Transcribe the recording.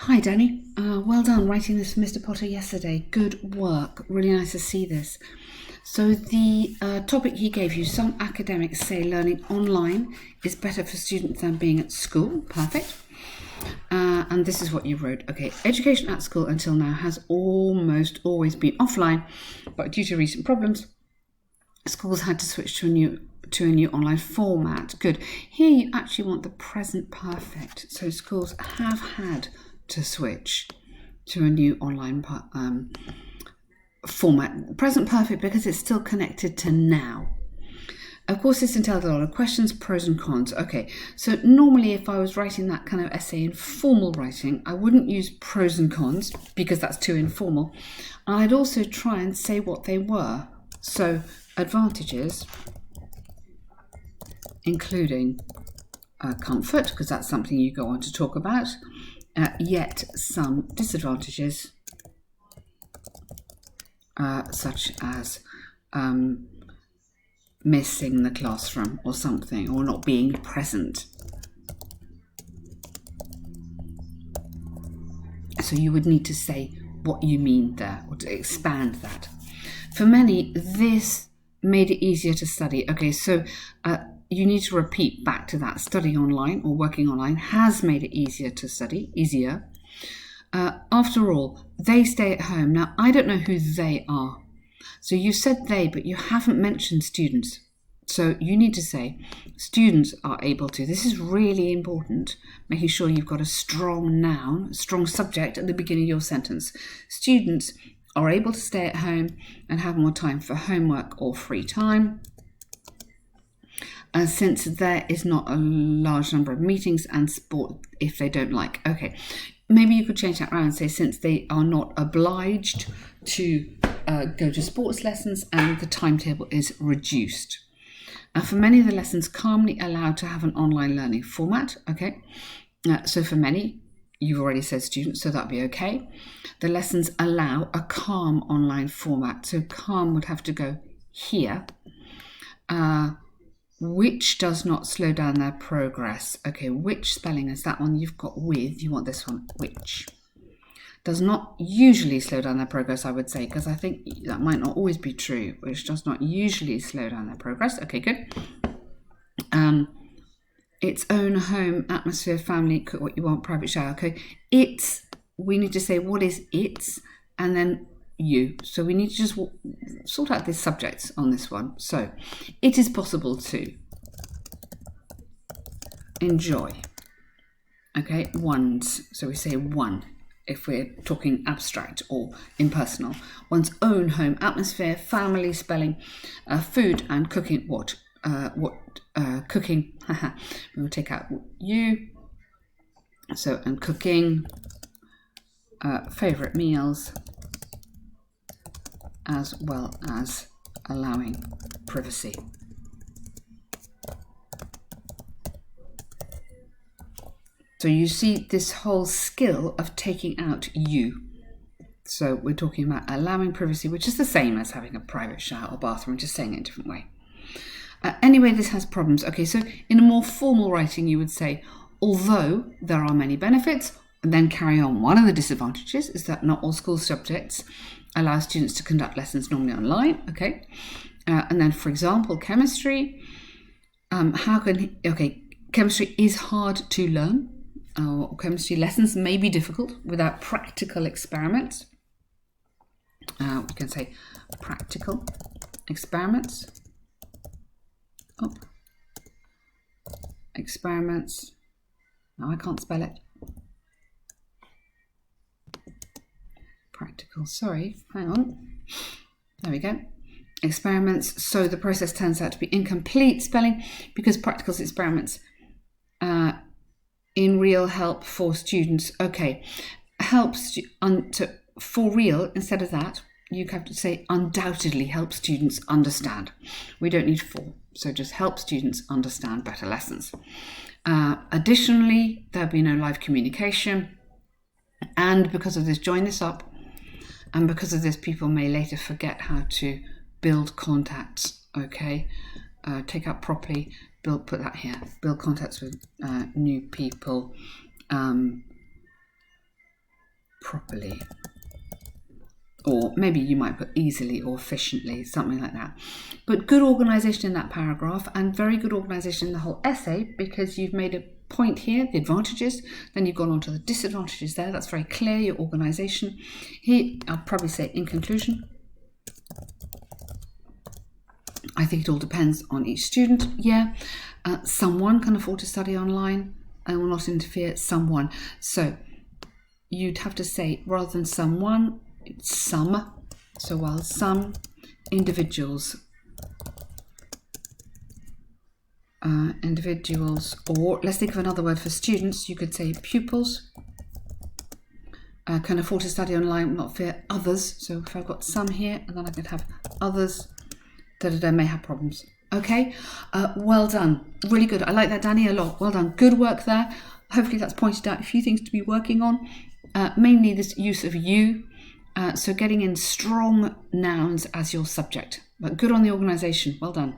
Hi Danny, well done writing this for Mr. Potter yesterday. Good work, really nice to see this. So the topic he gave you, some academics say learning online is better for students than being at school. Perfect. And this is what you wrote. Okay, education at school until now has almost always been offline, but due to recent problems, schools had to switch to a new online format. Good. Here you actually want the present perfect. So schools have had to switch to a new online format. Present perfect because it's still connected to now. Of course, this entails a lot of questions, pros and cons. Okay, so normally if I was writing that kind of essay in formal writing, I wouldn't use pros and cons because that's too informal. I'd also try and say what they were. So advantages, including comfort, because that's something you go on to talk about, yet some disadvantages, such as missing the classroom or something, or not being present. So you would need to say what you mean there, or to expand that. For many, this made it easier to study. Okay, so you need to repeat back to that. Studying online or working online has made it easier to study, easier. After all, they stay at home. Now, I don't know who they are. So you said they, but you haven't mentioned students. So you need to say students are able to. This is really important, making sure you've got a strong noun, a strong subject at the beginning of your sentence. Students are able to stay at home and have more time for homework or free time. Since there is not a large number of meetings and sport if they don't like. Okay, maybe you could change that around and say since they are not obliged to go to sports lessons and the timetable is reduced. For many of the lessons, calmly allowed to have an online learning format. Okay, so for many, you've already said students, so that'd be okay. The lessons allow a calm online format. So calm would have to go here. Which does not slow down their progress. Okay, which spelling is that one? You've got with, you want this one, which. Does not usually slow down their progress, I would say, because I think that might not always be true, which does not usually slow down their progress. Okay, good. Its own home, atmosphere, family, cook what you want, private shower. Okay, it's, we need to say what is its, and then you. So we need to just sort out the subjects on this one. So it is possible to enjoy. Okay, one's. So we say one if we're talking abstract or impersonal. One's own home, atmosphere, family, spelling, food and cooking. What cooking? We'll take out you. So and cooking, favorite meals, as well as allowing privacy. So you see this whole skill of taking out you. So we're talking about allowing privacy, which is the same as having a private shower or bathroom, just saying it in a different way. Anyway, this has problems. Okay, so in a more formal writing, you would say, although there are many benefits, and then carry on. One of the disadvantages is that not all school subjects allow students to conduct lessons normally online. Okay, and then, for example, chemistry. Chemistry is hard to learn. Chemistry lessons may be difficult without practical experiments. We can say practical experiments. Experiments. No, I can't spell it. Practical, sorry, hang on. There we go. Experiments, so the process turns out to be incomplete spelling because practical experiments in real help for students. Okay, helps for real, instead of that, you have to say undoubtedly help students understand. We don't need for, so just help students understand better lessons. Additionally, there'll be no live communication, and because of this, join this up. And because of this, people may later forget how to build contacts. Okay, take out properly. Put that here. Build contacts with new people. properly. Or maybe you might put easily or efficiently, something like that. But good organisation in that paragraph, and very good organisation in the whole essay, because you've made a point here, the advantages, then you've gone on to the disadvantages there. That's very clear, your organisation. Here, I'll probably say in conclusion, I think it all depends on each student. Yeah, someone can afford to study online and will not interfere. Someone. So you'd have to say, rather than someone, it's some. So while some individuals, or let's think of another word for students, you could say pupils, can afford to study online, will not fear others. So if I've got some here, and then I could have others that may have problems. Okay, well done. Really good. I like that, Danii, a lot. Well done. Good work there. Hopefully that's pointed out a few things to be working on. Mainly this use of you. So getting in strong nouns as your subject. But good on the organisation. Well done.